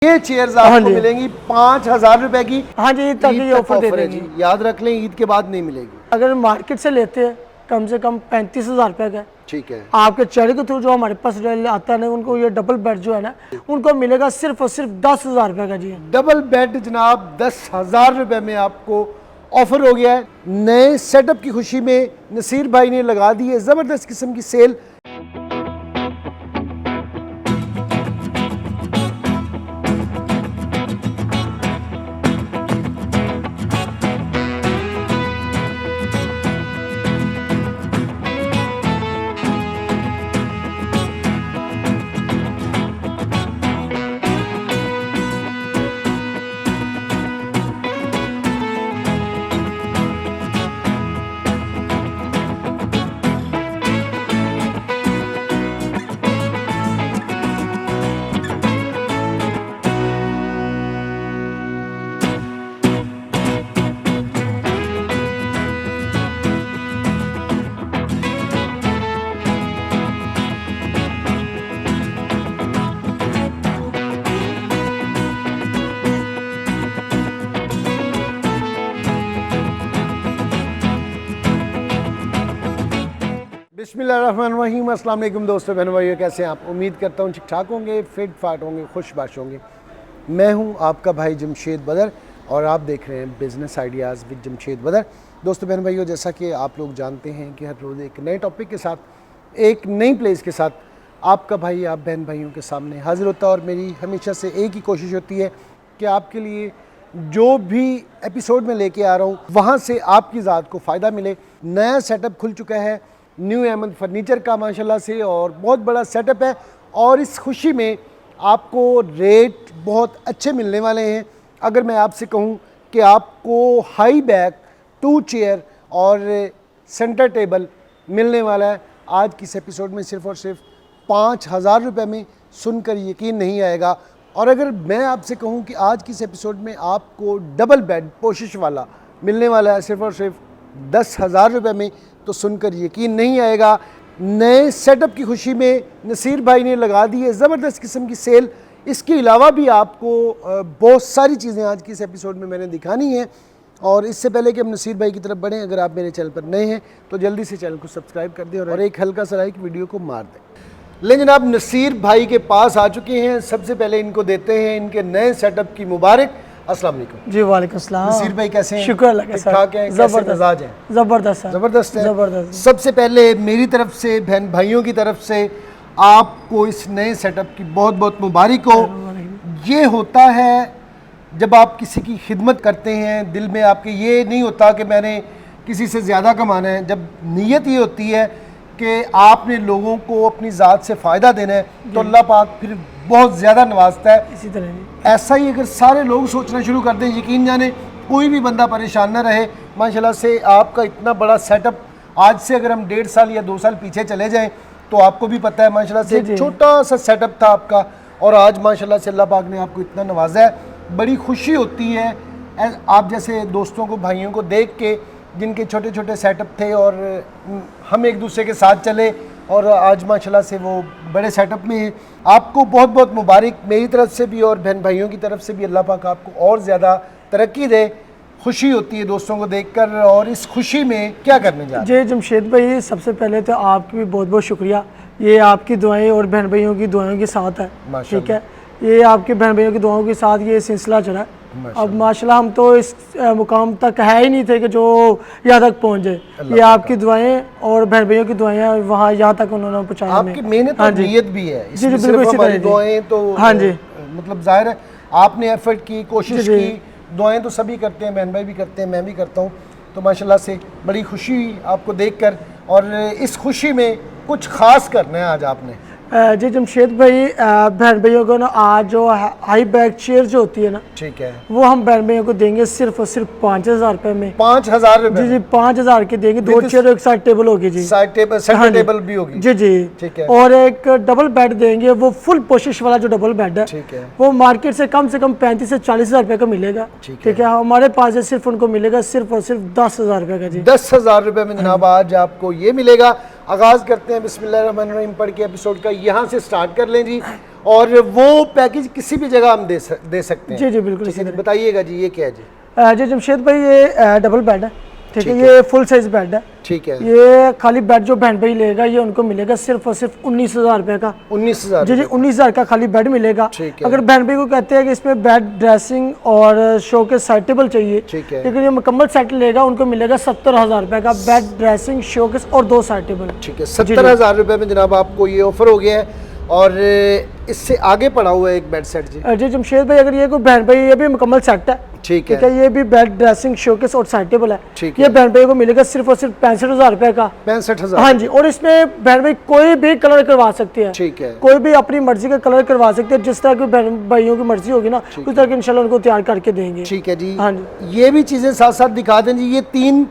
ये चेयर्स आपको मिलेंगी 5,000 रुपए की। हाँ जी, ईद तक ये ऑफर दे देंगे। याद रख लें, ईद के बाद नहीं मिलेगी। अगर मार्केट से लेते हैं कम से कम 35,000 रुपए का, ठीक है। आपके चेहरे के थ्रू जो हमारे पास आता है ना, उनको ये डबल बेड जो है ना, उनको मिलेगा सिर्फ और सिर्फ 10,000 रुपए का जी। डबल बेड जनाब 10,000 रुपए में आपको ऑफर हो गया है। नए सेटअप की खुशी में नसीर भाई ने लगा दी है जबरदस्त किस्म की सेल। बिस्मिल्लाहिर्रहमानिर्रहीम। अस्सलाम वालेकुम दोस्तों, बहनों भाइयों, कैसे हैं आप? उम्मीद करता हूँ ठीक ठाक होंगे, फिट फाट होंगे, खुशबाश होंगे। मैं हूँ आपका भाई जमशेद बदर और आप देख रहे हैं बिज़नेस आइडियाज़ विद जमशेद बदर। दोस्तों बहन भाइयों, जैसा कि आप लोग जानते हैं कि हर रोज़ एक नए टॉपिक के साथ, एक नई प्लेस के साथ आपका भाई आप बहन भाइयों के सामने हाजिर होता है। और मेरी हमेशा से एक ही कोशिश होती है कि आपके लिए जो भी एपिसोड में लेके आ रहा हूँ वहाँ से आपकी ज़ात को फ़ायदा मिले। नया सेटअप खुल चुका है न्यू अहमद फर्नीचर का माशाल्लाह से, और बहुत बड़ा सेटअप है। और इस खुशी में आपको रेट बहुत अच्छे मिलने वाले हैं। अगर मैं आपसे कहूँ कि आपको हाई बैक 2 चेयर और सेंटर टेबल मिलने वाला है आज की इस एपिसोड में सिर्फ़ और सिर्फ 5,000 रुपये में, सुनकर यकीन नहीं आएगा। और अगर मैं आपसे कहूँ कि आज की इस एपिसोड में आपको डबल बेड पोशिश वाला मिलने वाला है सिर्फ़ और सिर्फ 10,000 रुपये में, तो सुनकर यकीन नहीं आएगा। नए सेटअप की खुशी में नसीर भाई ने लगा दी है ज़बरदस्त किस्म की सेल। इसके अलावा भी आपको बहुत सारी चीज़ें आज की इस एपिसोड में मैंने दिखानी है। और इससे पहले कि हम नसीर भाई की तरफ बढ़ें, अगर आप मेरे चैनल पर नए हैं तो जल्दी से चैनल को सब्सक्राइब कर दें और एक हल्का सा लाइक वीडियो को मार दें। लेकिन आप नसीर भाई के पास आ चुके हैं। सबसे पहले इनको देते हैं इनके नए सेटअप की मुबारक। अस्सलाम वालेकुम जी। वालेकुम सलाम। नसीर भाई कैसे हैं? शुक्र अल्लाह का, ठीक ठाक हैं? कैसे मिजाज हैं? जबरदस्त है। ज़बरदस्त है। जबरदस्त। सबसे पहले मेरी तरफ से, बहन भाइयों की तरफ से आपको इस नए सेटअप की बहुत बहुत मुबारक हो। ये होता है जब आप किसी की खिदमत करते हैं, दिल में आपके ये नहीं होता कि मैंने किसी से ज़्यादा कमाना है। जब नीयत ये होती है कि आपने लोगों को अपनी ज़ात से फ़ायदा देना है, तो अल्लाह पाक फिर बहुत ज़्यादा नवाजता है। इसी तरह ऐसा ही अगर सारे लोग सोचना शुरू कर दें, यकीन जाने कोई भी बंदा परेशान ना रहे। माशाल्लाह से आपका इतना बड़ा सेटअप, आज से अगर हम 1.5 साल या 2 साल पीछे चले जाएं तो आपको भी पता है माशाल्लाह से एक छोटा सा सेटअप था आपका, और आज माशाल्लाह से अल्लाह पाक ने आपको इतना नवाजा है। बड़ी खुशी होती है आप जैसे दोस्तों को, भाइयों को देख के, जिनके छोटे छोटे सेटअप थे और हम एक दूसरे के साथ चले और आज माशाल्लाह से वो बड़े सेटअप में हैं। आपको बहुत बहुत मुबारक मेरी तरफ से भी और बहन भाइयों की तरफ से भी। अल्लाह पाक आपको और ज़्यादा तरक्की दे। खुशी होती है दोस्तों को देखकर। और इस खुशी में क्या करने जा रहे हैं? जी जमशेद भाई, सबसे पहले तो आपकी भी बहुत बहुत शुक्रिया। ये आपकी दुआएं और बहन भाइयों की दुआओं के साथ है, ठीक है। ये आपके बहन भाइयों की दुआओं के साथ ये सिलसिला चला। अब माशाल्लाह हम तो इस मुकाम तक है ही नहीं थे कि जो यहाँ तक पहुँच जाए। ये आपकी दुआएं और बहन भाइयों की दुआएं वहाँ यहाँ तक उन्होंने पहुँचाया। आपकी मेहनत और नियत भी है जी, बिल्कुल इसी तरह दुआएं तो हाँ जी, मतलब जाहिर है आपने एफर्ट की, कोशिश की। दुआएं तो सभी करते हैं, बहन भाई भी करते हैं, मैं भी करता हूँ। तो माशाल्लाह से बड़ी खुशी हुई आपको देखकर। और इस खुशी में कुछ ख़ास करना है आज आपने। जी जमशेद भाई, बहन भाइयों को ना आज जो हाई बैक चेयर जो होती है ना, ठीक है, वो हम बहन भाइयों को देंगे सिर्फ और सिर्फ 5,000 रुपये में। 5,000 रुपये? जी जी, 5,000 के देंगे। 2 चेयर एक साइड टेबल होगी जी, साइड टेबल, सेंटर टेबल भी होगी। जी जी, ठीक है। और एक डबल बेड देंगे, वो फुल पोशिश वाला जो डबल बेड है, ठीक है, वो मार्केट से कम 35 से 40,000 रुपये का मिलेगा। ठीक है, हमारे पास है सिर्फ उनको मिलेगा सिर्फ और सिर्फ 10,000 रुपये का जी। 10,000 रुपये में जनाब आज आपको ये मिलेगा। आगाज़ करते हैं बिस्मिल्लाहिर्रहमानिर्रहीम पढ़ के एपिसोड का। यहाँ से स्टार्ट कर लें जी। और वो पैकेज किसी भी जगह हम दे सकते हैं। जी जी बिल्कुल। ठीक है, बताइएगा जी ये क्या है जी? जी जमशेद भाई ये डबल बेड है, ठीक है, ये फुल साइज बेड है। ठीक है, ये खाली बेड जो बहन भाई लेगा ये उनको मिलेगा सिर्फ और सिर्फ 19,000 रुपए का। 19,000? जी जी 19,000 का खाली बेड मिलेगा। ठीक है। अगर बहन भाई को कहते हैं कि इसमें बेड ड्रेसिंग और शो के साइड टेबल चाहिए, ठीक है, लेकिन ये मुकम्मल सेट लेगा उनको मिलेगा 70,000 रुपए का बेड ड्रेसिंग शोकेस और 2 साइड टेबल। ठीक है, 70,000 रुपए में जनाब आपको ये ऑफर हो गया है। और इससे आगे पड़ा हुआ है एक बेड सेट जी। जी जमशेद भाई अगर ये कोई बहन भाई ये भी मुकम्मल सेट है, ठीक है, ये भी बेड ड्रेसिंग शोकेस और साइड टेबल है। ठीक ये बहन भाई को मिलेगा सिर्फ और सिर्फ 65,000 रुपए का। 65,000? हाँ जी, और इसमें बहन भाई कोई भी कलर करवा सकते हैं। ठीक है, कोई भी अपनी मर्जी का कलर करवा सकते हैं, जिस तरह की बहन भाइयों की मर्जी होगी ना उस तरह के इंशाल्लाह उनको तैयार करके देंगे। ठीक है जी। हाँ जी, ये भी चीजें साथ साथ दिखा दें जी। ये 3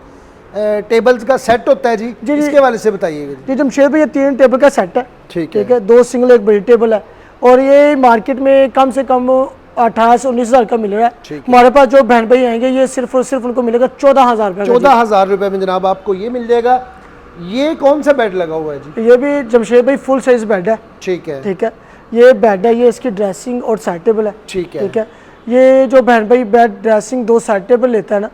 टेबल्स का सेट होता है जी, जी। इसके वाले से बताइएगा जी। जी जमशेद भाई ये 3 टेबल का सेट है। ठीक ठीक है, 2 सिंगल 1 बड़ी टेबल है और ये मार्केट में कम से कम 18 से 19,000 का मिल रहा है। ठीक है। हमारे पास जो बहन भाई आएंगे ये सिर्फ और सिर्फ उनको मिलेगा 14,000 रुपए। 14,000 रुपए में जनाब आपको ये मिल जाएगा। ये कौन सा बेड लगा हुआ है जी? ये भी जमशेद भाई फुल साइज बेड है। ठीक है, ठीक है, ये बेड है, ये इसकी ड्रेसिंग और साइड टेबल है। ठीक है, ठीक है, ये जो बहन भाई बेड ड्रेसिंग 2 साइड टेबल लेता है ना,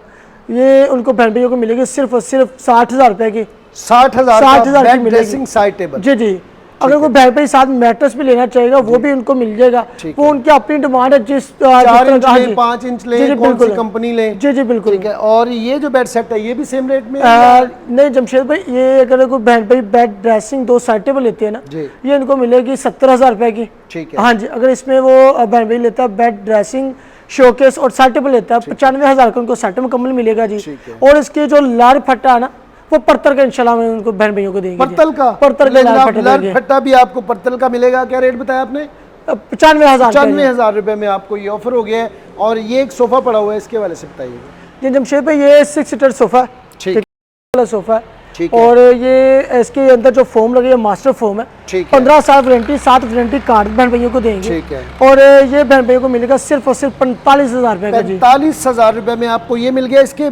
ये उनको बहन भाइयों को मिलेगी सिर्फ और सिर्फ 60,000 रुपए की। 60,000 60,000 की बेड मिलेगी। Dressing side table? जी जी। अगर कोई बहन भाई साथ मैट्रेस भी लेना चाहेगा वो भी उनको मिल जाएगा। वो उनकी अपनी डिमांड है, जिस 4 इंच ले, 5 इंच ले, कौन सी कंपनी ले? जी जी बिल्कुल। ठीक है, और ये जो बेड सेट है ये भी सेम रेट में? नहीं जमशेद भाई, ये अगर कोई बहन भाई बेड ड्रेसिंग 2 साइड टेबल लेते हैं ना, जी, ये इनको मिलेगी 70,000 रुपए की। ठीक है, हाँ जी। अगर इसमें वो बहन भाई लेता है बेड ड्रेसिंग शोकेस और साइड टेबल लेता है 95,000 का उनको सेट मुकम्मल मिलेगा जी। और इसके जो लार फट्टा है ना वो पर्तल का इंशाल्लाह में उनको बहन भाइयों को देंगे। पर्तल का? पर्तल का लार फट्टा भी आपको पर्तल का मिलेगा। क्या रेट बताया आपने? 95,000। 95,000 रुपए में आपको ये ऑफर हो गया है। और ये एक सोफा पड़ा हुआ है, इसके वाले से बताइएगा जी जमशेद भाई। ये 6 सीटर सोफा है। ठीक वाला सोफा है। ठीक है, और ये इसके अंदर जो फोम लगी है मास्टर फोम है। ठीक है, 15 साल वारंटी, 7 वारंटी कार्ड बहन भाइयों को देंगे। ठीक है, और ये बहन भाइयों को मिलेगा सिर्फ और सिर्फ 45,000 रुपए का जी। 45,000 रुपए में आपको ये मिल गया। इसके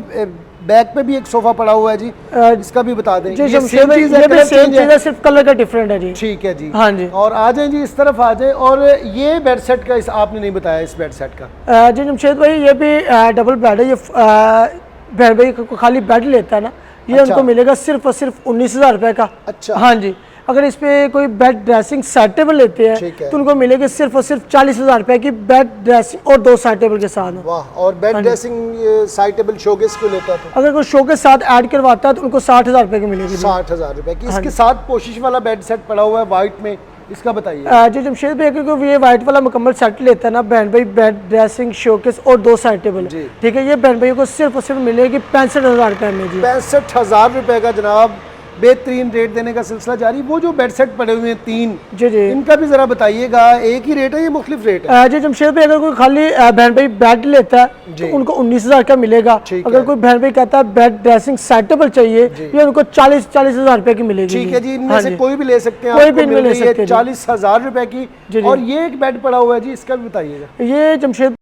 बैक पे भी एक सोफा पड़ा हुआ है जी, इसका भी बता दें। जी ये जमशेद भाई, ये भी सेम चीज है, सिर्फ कलर का डिफरेंट है जी। ठीक है जी। हाँ जी। और आ जाएं जी, इस तरफ आ जाएं। और ये बेड सेट का आपने नहीं बताया, इस बेड सेट का? जी जमशेद भाई ये भी डबल बेड है। ये बहन भाई को खाली बेड लेता है ना, ये अच्छा, उनको मिलेगा सिर्फ और सिर्फ 19,000 रुपए का। अच्छा, हाँ जी। अगर इस पे कोई बेड ड्रेसिंग साइड टेबल लेते हैं तो उनको मिलेगी सिर्फ और सिर्फ 40,000 रुपए की बेड ड्रेसिंग और 2 साइड टेबल के साथ। वाह। और bed dressing side table showcase को लेता तो अगर कोई शो के साथ ऐड करवाता है तो उनको 60,000 रुपए की मिलेगी। 60,000 रुपए की। इसके साथ पोशिश वाला बेड सेट पड़ा हुआ है व्हाइट में, इसका बताइए। जी जमशेद भाई अगर कोई ये व्हाइट वाला मुकम्मल सेट लेता है ना बहन भाई बेड ड्रेसिंग शोकेस और 2 साइड टेबल, ठीक है, ये बहन भाइयों को सिर्फ और सिर्फ मिलेगी 65,000 रुपए में जी। 65,000 रुपए का जनाब बेहतरीन रेट देने का सिलसिला जारी। वो जो बेड सेट पड़े हुए हैं 3, जी जी, इनका भी जरा बताइएगा। एक ही रेट है, ये मुख्तलिफ रेट है? जी जमशेद भाई अगर कोई खाली बहन भाई बेड लेता है तो उनको 19,000 का मिलेगा। अगर कोई बहन भाई कहता है बेड ड्रेसिंग सेट टेबल चाहिए, ये उनको 40,000 रुपए की मिलेगी। ठीक है जी। इनमें से कोई भी ले सकते हैं, कोई भी इनमें ले सकते हैं। 40,000 रुपए की। और ये एक बेड पड़ा हुआ है जी, इसका भी बताइएगा। ये जमशेद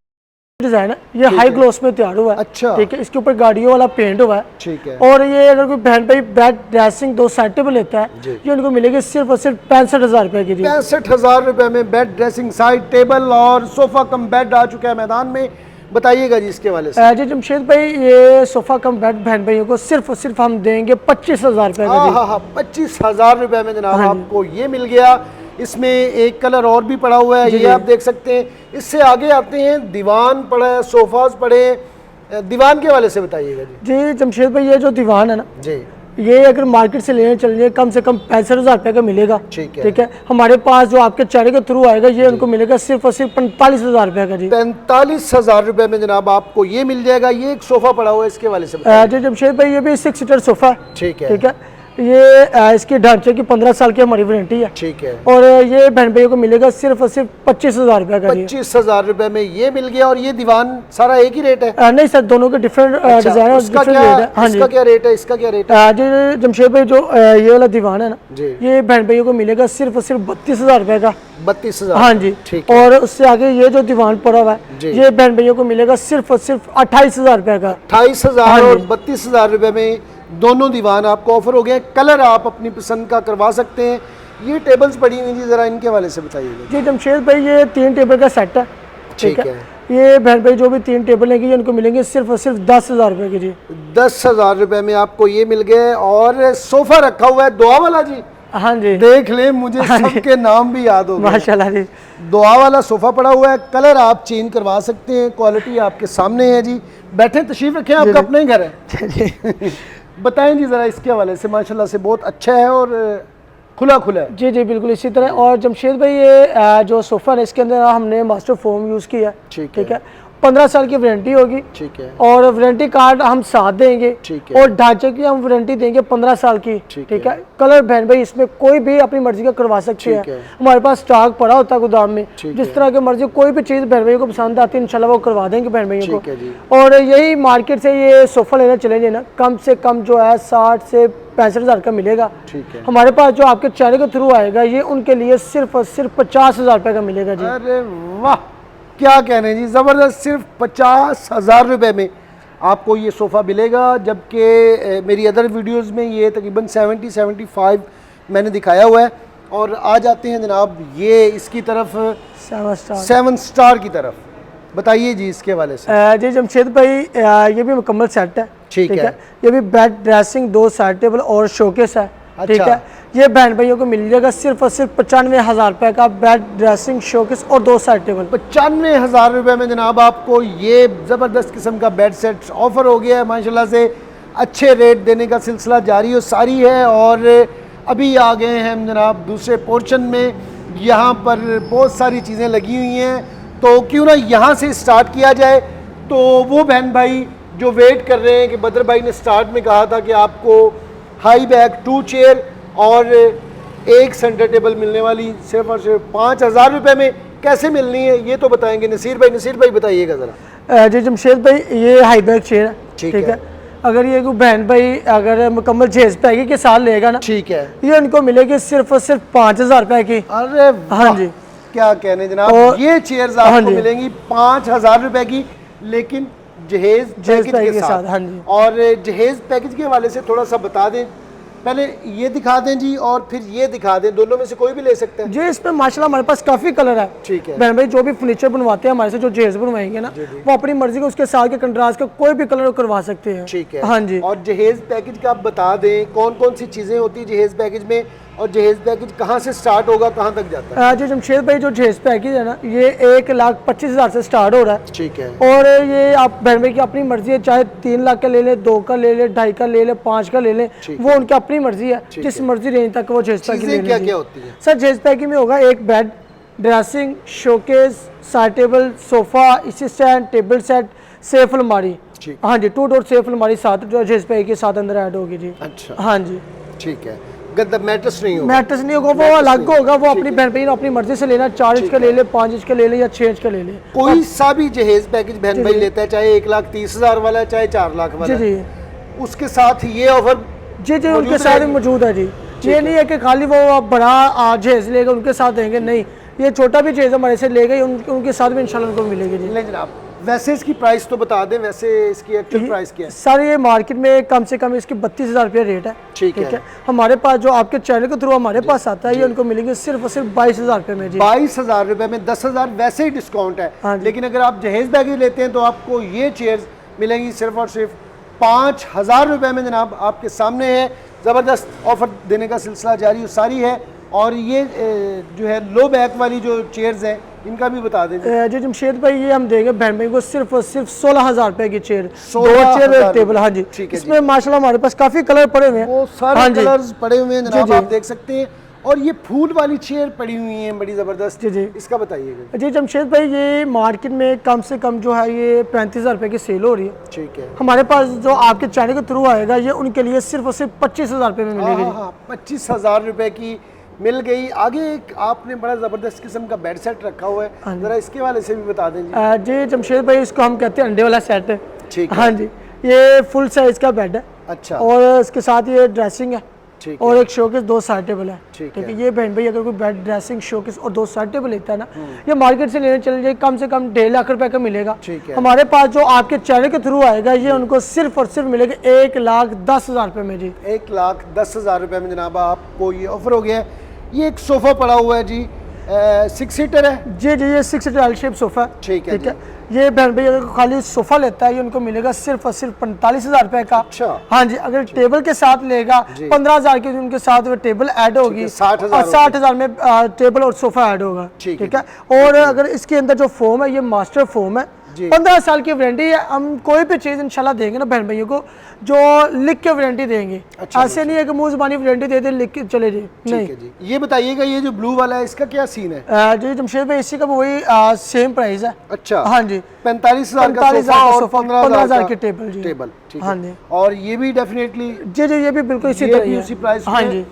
डिजाइन है, ये हाई ग्लोस में तैयार हुआ है। अच्छा, ठीक है, इसके ऊपर गाड़ियों वाला पेंट हुआ है। ठीक है। और ये अगर कोई बहन भाई बेड ड्रेसिंग 2 साइड टेबल लेता है, ये उनको मिलेगी सिर्फ और सिर्फ 65,000 रुपए की। 65,000 रुपए में बेड ड्रेसिंग साइड टेबल और सोफा कम बेड आ चुका है मैदान में। बताइएगा जी इसके वाले से। जी जमशेद भाई ये सोफा कम बेड बहन भाइयों को सिर्फ और सिर्फ हम देंगे 25,000 रुपए का। हाँ, 25,000 रुपए में जनाब आपको ये मिल गया। इसमें एक कलर और भी पड़ा हुआ है, ये आप देख सकते हैं। इससे आगे आते हैं, दीवान पड़ा है, सोफाज पड़े हैं। दीवान के वाले से बताइएगा जी। जी जमशेद भाई ये जो दीवान है ना जी, ये अगर मार्केट से लेने चलिए कम से कम 65,000 रुपए का मिलेगा। ठीक है, ठीक है। हमारे पास जो आपके चेहरे के थ्रू आएगा ये उनको मिलेगा सिर्फ और सिर्फ 45,000 रुपए का जी। 45,000 रुपए में जनाब आपको ये मिल जाएगा। ये एक सोफा पड़ा हुआ है, इसके वाले से जी जमशेद भाई ये भी 6 सीटर सोफा है। ठीक है, ठीक है। ये इसके ढांचे की 15 साल की हमारी वारंटी है। ठीक है। और ये बहन भाइयों को मिलेगा सिर्फ और सिर्फ 25,000 रुपए का। 25,000 रुपए में ये मिल गया। और ये दीवान सारा एक ही रेट है? नहीं सर, दोनों के डिफरेंट डिजाइन और डिफरेंट रेट है। हाँ जी। इसका क्या रेट है, इसका क्या रेट है? जी जमशेद भाई जो ये वाला दीवान है ना जी, ये बहन भाइयों को मिलेगा सिर्फ और सिर्फ 32,000 रुपए का। 32,000? हाँ जी। ठीक। और उससे आगे ये जो दीवान पड़ा हुआ है ये बहन भाइयों को मिलेगा सिर्फ और सिर्फ 28,000 रुपए का। 28,000 और 32,000 रुपए में दोनों दीवान आपको ऑफर हो गए। कलर आप अपनी पसंद का करवा सकते हैं। ये टेबल्स पड़ी हुई जी, ज़रा इनके वाले से बताइएगा। जी जमशेद भाई ये 3 टेबल का सेट है, ठीक है। ये बहन भाई जो भी 3 टेबल लेंगे ये उनको मिलेंगे सिर्फ और सिर्फ 10,000 रुपये के जी। 10,000 रुपये में आपको ये मिल गए। और सोफ़ा रखा हुआ है दुआ वाला जी, हाँ जी, देख ले, मुझे सबके नाम भी याद हो गए माशाल्लाह जी। दुआ वाला सोफ़ा पड़ा हुआ है, कलर आप चेंज करवा सकते हैं, क्वालिटी आपके सामने है जी। बैठे, तशरीफ़ रखें, आपका अपना ही घर है। बताएं जी ज़रा इसके हवाले से, माशाल्लाह से बहुत अच्छा है और खुला खुला है। जी जी बिल्कुल इसी तरह। और जमशेद भाई ये जो सोफ़ा है इसके अंदर हमने मास्टर फोम यूज़ किया है, ठीक है। 15 साल की वारंटी होगी, ठीक है। और वारंटी कार्ड हम साथ देंगे, ठीक है। और ढांचे की हम वारंटी देंगे 15 साल की, ठीक है। कलर बहन भाई इसमें कोई भी अपनी मर्जी का करवा सकते हैं, हमारे पास स्टॉक पड़ा होता है गोदाम में, जिस तरह की मर्जी कोई भी चीज़ बहन भाई को पसंद आती है इंशाल्लाह वो करवा देंगे बहन भाइयों को। और यही मार्केट से ये सोफ़ा लेना चलेंगे ना, कम से कम जो है 60 से 65,000 का मिलेगा, ठीक है। हमारे पास जो आपके चैनल के थ्रू आएगा ये उनके लिए सिर्फ और सिर्फ 50,000 रुपये का मिलेगा जी। अरे वाह, क्या कहने हैं जी, ज़बरदस्त। सिर्फ 50,000 रुपये में आपको ये सोफ़ा मिलेगा, जबकि मेरी अदर वीडियोस में ये तकरीबन 70-75 मैंने दिखाया हुआ है। और आ जाते हैं जनाब ये इसकी तरफ 7 स्टार की तरफ, बताइए जी इसके वाले से। जी जमशेद भाई ये भी मुकम्मल सेट है, ठीक है। ये भी बेड, ड्रेसिंग, 2 साइड टेबल और शोकेस है, ठीक है। ये बहन भाइयों को मिल जाएगा सिर्फ और सिर्फ 95,000 रुपये का बेड, ड्रेसिंग, शोकेस और 2 साइड टेबल। 95,000 रुपये में जनाब आपको ये ज़बरदस्त किस्म का बेड सेट ऑफ़र हो गया है। माशाल्लाह से अच्छे रेट देने का सिलसिला जारी और सारी है। और अभी आ गए हैं हम जनाब दूसरे पोर्शन में, यहाँ पर बहुत सारी चीज़ें लगी हुई हैं, तो क्यों ना यहाँ से स्टार्ट किया जाए। तो वो बहन भाई जो वेट कर रहे हैं कि बदर भाई ने स्टार्ट में कहा था कि आपको हाई बैक 2 चेयर और 1 सेंटर टेबल मिलने वाली सिर्फ और सिर्फ 5,000 रुपये में, कैसे मिलनी है ये तो बताएंगे नसीर भाई बताइएगा ज़रा। जी जमशेद भाई ये हाई बैक चेयर है, ठीक है। अगर ये कोई बहन भाई अगर मुकम्मल जेज पैकिंग के साथ लेगा ना, ठीक है, ये उनको मिलेगी सिर्फ और सिर्फ 5,000 रुपये की। अरे हाँ जी, क्या कहने जनाब, ये चेयर्स आपको मिलेंगी 5,000 रुपये की, लेकिन जहेज पैकेज के साथ। हाँ जी। और जहेज पैकेज के हवाले से थोड़ा सा बता दें, पहले ये दिखा दें जी और फिर ये दिखा दें, दोनों में से कोई भी ले सकते हैं जी। इसमें माशाल्लाह हमारे पास काफ़ी कलर है, ठीक है। बहन भाई जो भी फर्नीचर बनवाते हैं हमारे से, जो जहेज बनवाएंगे ना, वो अपनी मर्जी को उसके साथ के कंट्रास्ट का कोई भी कलर करवा सकते हैं, ठीक है। हाँ जी। और जहेज पैकेज का आप बता दें कौन कौन सी चीज़ें होती है जहेज पैकेज में, और जहेज पैकेज कहाँ से स्टार्ट होगा, कहाँ तक जाता है? जो जमशेद भाई जो जहेज पैकेज है ना, ये 1,25,000 से स्टार्ट हो रहा है, ठीक है। और ये आप बहन भाई की अपनी मर्जी है, चाहे 3 लाख का ले ले, 2 का ले ले, 2.5 का ले ले, 5 का ले ले, वो उनकी अपनी मर्जी है, जिस मर्जी रेंज तक वो जहेज पैकेज। क्या क्या होती है सर जहेज पैकेज में? होगा एक bed, dressing, showcase, side table, sofa, इसी स्टैंड, टेबल सेट, सेफ अलमारी। हाँ जी, 2 डोर सेफ अलमारी साथ जो जहेज पैकेज के साथ अंदर ऐड होगी जी। अच्छा, हाँ जी, ठीक है। मैट्रेस नहीं होगा, वो अलग होगा, वो अपनी बहन भाई अपनी मर्जी से लेना, 4 इंच का ले ले, 5 इंच का ले ले या 6 इंच का ले ले। कोई सा भी जहेज पैकेज बहन भाई लेता है, चाहे 1,30,000 वाला, चाहे 4 लाख वाला, जी जी, उसके साथ ये ऑफर जी जी उनके साथ मौजूद है जी। ये नहीं है कि खाली वो बड़ा जहेज लेगा उनके साथ देंगे, नहीं, ये छोटा भी जहेज हमारे से लेगा उनके साथ भी इंशाल्लाह उनको मिलेगी जी। नहीं जनाब, वैसे इसकी प्राइस तो बता दें, वैसे इसकी एक्चुअल प्राइस क्या है? सर ये मार्केट में कम से कम इसकी 32,000 रुपये रेट है, ठीक है। हमारे पास जो आपके चैनल के थ्रू हमारे पास आता है, ये उनको मिलेंगे सिर्फ और सिर्फ 22,000 रुपये में जी। 22,000 रुपये में 10,000 वैसे ही डिस्काउंट है, लेकिन अगर आप जहेज पैकेज लेते हैं तो आपको ये चेयर्स मिलेंगी सिर्फ और सिर्फ 5,000 रुपये में। जनाब आपके सामने है, ज़बरदस्त ऑफर देने का सिलसिला जारी सारी है। और ये जो है लो बैक वाली जो चेयर्स हैं इनका भी बता दें जी जमशेद भाई। ये हम देंगे बहन भाई को सिर्फ और सिर्फ 16,000 रुपये की चेयर, 2 चेयर एक टेबल। हाँ जी, इसमें माशाल्लाह हमारे पास काफ़ी कलर पड़े हुए हैं, वो सारे कलर्स पड़े हुए हैं जनाब, आप देख सकते हैं। और ये फूल वाली चेयर पड़ी हुई है बड़ी ज़बरदस्त, जी जी, इसका बताइएगा जी जमशेद भाई। ये मार्केट में कम से कम जो है ये 35,000 रुपये की सेल हो रही है, ठीक है। हमारे पास जो आपके चैनल के थ्रू आएगा ये उनके लिए सिर्फ और सिर्फ 25,000 रुपये में मिलेगी। हाँ, 25,000 रुपये की मिल गई। आगे एक आपने बड़ा ज़बरदस्त किस्म का बेड सेट रखा हुआ है, ज़रा इसके वाले से भी बता दें जी जमशेद भाई। इसको हम कहते हैं अंडे वाला सेट है, ठीक है। हाँ जी, ये फुल साइज़ का बेड है, अच्छा, और इसके साथ ये ड्रेसिंग है, और एक शोकेस, 2 साइड टेबल है, ठीक है। ये बहन भाई अगर कोई बेड, ड्रेसिंग, शोकेस और 2 साइड टेबल लेता है ना, ये मार्केट से लेने चले जाए कम से कम 1.5 लाख रुपए का मिलेगा, ठीक है। हमारे पास जो आपके चैनल के थ्रू आएगा ये उनको सिर्फ और सिर्फ मिलेगा 1,10,000 रुपये में जी। 1,10,000 रुपये में जनाब आपको ये ऑफर हो गया है। ये एक सोफा पड़ा हुआ है जी, 6 सीटर है जी जी, ये 6 सीटर एल शेप सोफा है। ठीक है जी। ये बहन भाई अगर खाली सोफा लेता है ये उनको मिलेगा सिर्फ और सिर्फ 45,000 रुपए का। अच्छा। हाँ जी, अगर टेबल के साथ लेगा 15,000 की उनके साथ वो टेबल ऐड होगी, 60,000 में टेबल और सोफा ऐड होगा। ठीक है। और अगर इसके अंदर जो फोम है ये मास्टर फोम है, 15 साल की वारंटी है। हम कोई भी चीज़ इंशाल्लाह देंगे ना बहन भाइयों को जो लिख के वारंटी देंगे। अच्छा, ऐसे नहीं है कि मुंह जुबानी वारंटी दे दे लिख के चले जी, नहीं। जी ये बताइएगा ये जो ब्लू वाला है इसका क्या सीन है? जी जमशेद भाई इसी का वही सेम प्राइस है। अच्छा। हाँ जी, 45,000 का सोफा और 15,000 की टेबल जी। टेबल, ठीक है। हाँ जी। और ये भी डेफिनेटली जी जी, ये भी बिल्कुल इसी तरह ही है। उसी प्राइस हाँ जी,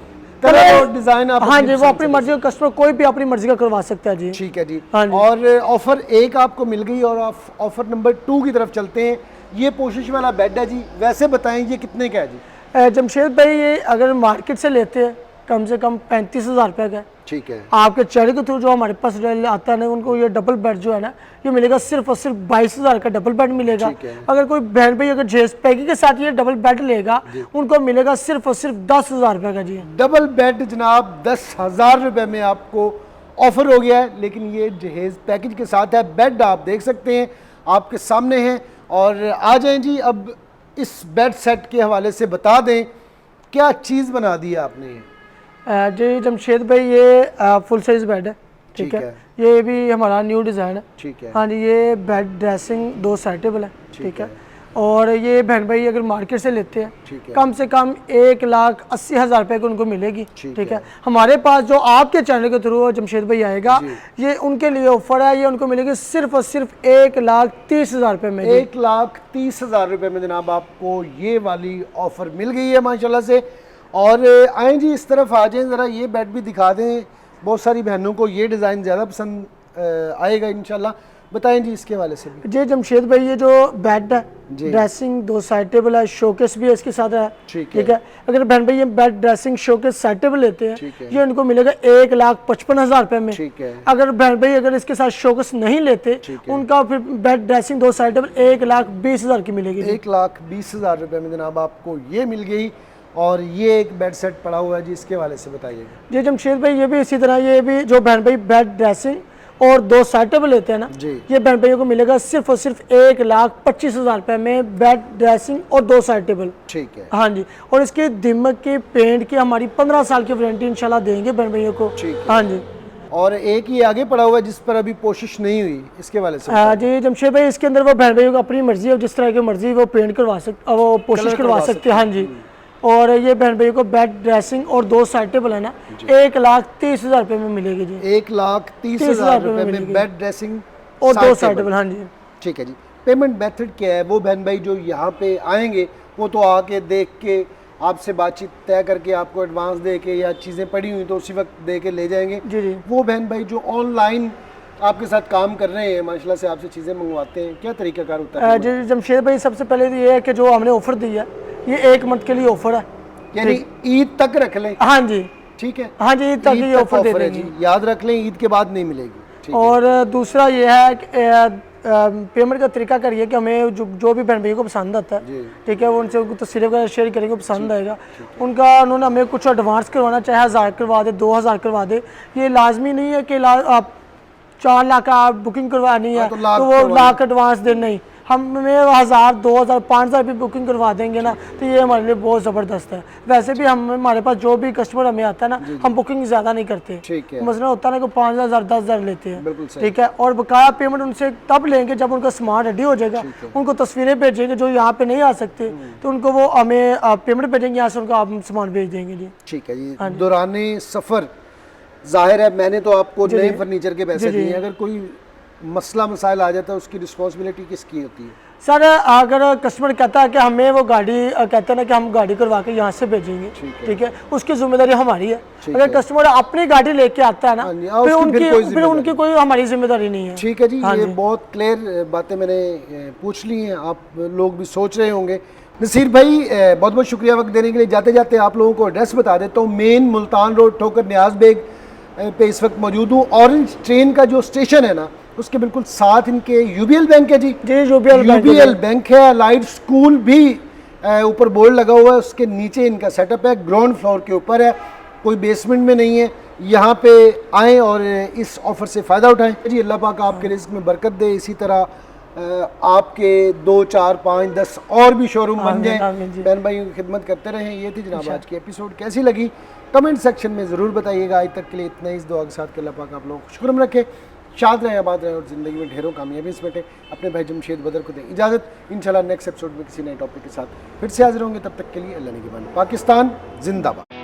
कलर और डिजाइन आप हाँ जी, वो अपनी मर्जी का कस्टमर कोई भी अपनी मर्जी का करवा सकता है जी। ठीक है जी। हाँ जी। और ऑफर 1 आपको मिल गई और ऑफर नंबर 2 की तरफ चलते हैं। ये पोशिश वाला बेड है जी, वैसे बताएं ये कितने का है जी? जमशेद भाई ये अगर मार्केट से लेते हैं कम से कम 35,000 रुपये का। ठीक है। आपके चैनल के थ्रू जो हमारे पास आता है ना उनको ये डबल बेड जो है ना ये मिलेगा सिर्फ और सिर्फ 22,000 का डबल बेड मिलेगा। अगर कोई बहन भाई अगर जेस पैकिंग के साथ ये डबल बेड लेगा उनको मिलेगा सिर्फ और सिर्फ 10,000 रुपये का जी। डबल बेड जनाब 10,000 रुपये में आपको ऑफर हो गया है, लेकिन ये जहेज पैकेज के साथ है। बेड आप देख सकते हैं आपके सामने है। और आ जाएं जी, अब इस बेड सेट के हवाले से बता दें क्या चीज़ बना दी है आपने ये? जी जमशेद भाई ये फुल साइज बेड है। ठीक है। ये भी हमारा न्यू डिज़ाइन है। ठीक है। हाँ जी, ये बेड ड्रेसिंग 2 सेटेबल है। ठीक है। और ये बहन भाई अगर मार्केट से लेते हैं कम से कम 1,80,000 रुपये की उनको मिलेगी। ठीक है। हमारे पास जो आपके चैनल के थ्रू जमशेद भाई आएगा ये उनके लिए ऑफर है, ये उनको मिलेगी सिर्फ और सिर्फ 1,30,000 रुपये में। 1,30,000 रुपये में जनाब आपको ये वाली ऑफर मिल गई है माशाल्लाह से। और आए जी इस तरफ आ जाएं, ज़रा ये बेड भी दिखा दें। बहुत सारी बहनों को ये डिज़ाइन ज़्यादा पसंद आएगा इंशाल्लाह। बताएं जी इसके वाले से भी। जी जमशेद भाई ये जो बेड है ड्रेसिंग 2 साइड टेबल है, शोकेस भी है इसके साथ है। ठीक है। अगर बहन भाई ये bed dressing showcase side table लेते हैं ये उनको मिलेगा 1,55,000 रुपये में। ठीक है। अगर बहन भाई अगर इसके साथ शोकेस नहीं लेते उनका फिर बेड ड्रेसिंग 2 साइड टेबल 1,20,000 की मिलेगी। 1,20,000 रुपये में जनाब आपको ये मिल गई। और ये एक बेड सेट पड़ा हुआ है जी, इसके वाले से बताइएगा। जी जमशेद भाई ये भी इसी तरह, ये भी जो बहन भाई बेड ड्रेसिंग और 2 साइड टेबल लेते हैं ना ये बहन भाइयों को मिलेगा सिर्फ और सिर्फ 1,25,000 रुपये में बेड ड्रेसिंग और 2 साइड टेबल। ठीक है। हाँ जी। और इसके दिमक के पेंट की हमारी 15 साल की वारंटी इंशाल्लाह देंगे बहन भाइयों को। हाँ जी। और एक ये आगे पड़ा हुआ है जिस पर अभी कोशिश नहीं हुई, इसके वाले से। जी जमशेद भाई इसके अंदर वो बहन भाइयों को अपनी मर्जी है, जिस तरह की मर्जी वो पेंट करवा सकते, वो कोशिश करवा सकते हैं। हाँ जी। और ये बहन भाइयों को बेड ड्रेसिंग और 2 साइड टेबल है ना 1,30,000 रुपये में मिलेगी जी। 1,30,000 रुपये में बेड ड्रेसिंग और 2 साइड टेबल। हाँ जी। ठीक है जी। पेमेंट मेथड क्या है? वो बहन भाई जो यहाँ पे आएंगे वो तो आके देख के आपसे बातचीत तय करके आपको एडवांस दे के या चीज़ें पड़ी हुई तो उसी वक्त दे के ले जाएंगे। जी। वो बहन भाई जो ऑनलाइन आपके साथ काम कर रहे हैं माशाल्लाह से आपसे चीज़ें मंगवाते हैं, क्या तरीकाकार होता है? जी जमशेद भाई सबसे पहले तो ये है कि जो हमने ऑफर दिया ये 1 मंथ के लिए ऑफर है, यानी ईद तक रख लें। हाँ जी। ठीक है। हाँ जी, ईद तक ये ऑफर दे देंगे, याद रख लें, ईद के बाद नहीं मिलेगी। और दूसरा ये है कि पेमेंट का तरीका करिए कि हमें जो भी बहन भाइयों को पसंद आता है ठीक है वो उनसे तस्वीरें वगैरह शेयर करेंगे, पसंद आएगा उनका, उन्होंने हमें कुछ एडवांस करवाना चाहे 1,000 करवा दे 2,000 करवा दे। ये लाजमी नहीं है कि आप 4 लाख का बुकिंग करवानी है तो वो लाख एडवांस दे, नहीं, हमें 1,000 2,000 5,000 भी बुकिंग करवा देंगे ना तो ये हमारे लिए बहुत ज़बरदस्त है। वैसे भी हमारे पास जो भी कस्टमर हमें आता है ना हम बुकिंग ज़्यादा नहीं करते, मसला होता है ना कि 5,000 10,000 लेते हैं। ठीक है। और बकाया पेमेंट उनसे तब लेंगे जब उनका सामान रेडी हो जाएगा, उनको तस्वीरें भेजेंगे जो यहाँ पे नहीं आ सकते तो उनको वो हमें पेमेंट भेजेंगे, यहाँ से उनको आप सामान भेज देंगे जी। ठीक है जी। दौराने सफ़र जाहिर है मैंने तो आपको नए फर्नीचर के पैसे दिए, अगर कोई मसला मसाइल आ जाता है उसकी रिस्पॉन्सिबिलिटी किसकी होती है? सर अगर कस्टमर कहता है कि हमें वो गाड़ी कहते हैं ना कि हम गाड़ी करवा के यहाँ से भेजेंगे, ठीक है, उसकी जिम्मेदारी हमारी है। अगर कस्टमर अपनी गाड़ी लेके आता है ना फिर उनकी कोई हमारी जिम्मेदारी नहीं है। ठीक है जी। ये बहुत क्लियर बातें मैंने पूछ ली हैं, आप लोग भी सोच रहे होंगे। नसीर भाई बहुत बहुत शुक्रिया वक्त देने के लिए। जाते जाते आप लोगों को एड्रेस बता देता हूँ। मेन मुल्तान रोड ठोकर न्याज बेग पे इस वक्त मौजूद हूँ। ऑरेंज ट्रेन का जो स्टेशन है ना उसके बिल्कुल साथ इनके यूबीएल बैंक है जी। यूबीएल बैंक है। लाइट स्कूल भी ऊपर बोर्ड लगा हुआ है, उसके नीचे इनका सेटअप है, ग्राउंड फ्लोर के ऊपर है, कोई बेसमेंट में नहीं है। यहाँ पे आएँ और इस ऑफ़र से फ़ायदा उठाएं। जी अल्लाह पाक आपके रिज़्क़ में बरकत दे, इसी तरह आपके 2, 4, 5, 10 और भी शोरूम बन जाएं, बहन भाइयों की खिदमत करते रहें। ये थी जनाब आज की एपिसोड, कैसी लगी कमेंट सेक्शन में ज़रूर बताइएगा। आज तक के लिए इतना ही, इस दुआ के साथ कि अल्लाह पाक आप लोगों को खुशकुरम रखे, शाद रहें, आबाद रहें और ज़िंदगी में ढेरों कामयाबी से बैठे। अपने भाई जमशेद बदर को दें इजाज़त। इंशाल्लाह नेक्स्ट एपिसोड में किसी नए टॉपिक के साथ फिर से हाजिर होंगे। तब तक के लिए अल्लाह निगहबान। पाकिस्तान जिंदाबाद।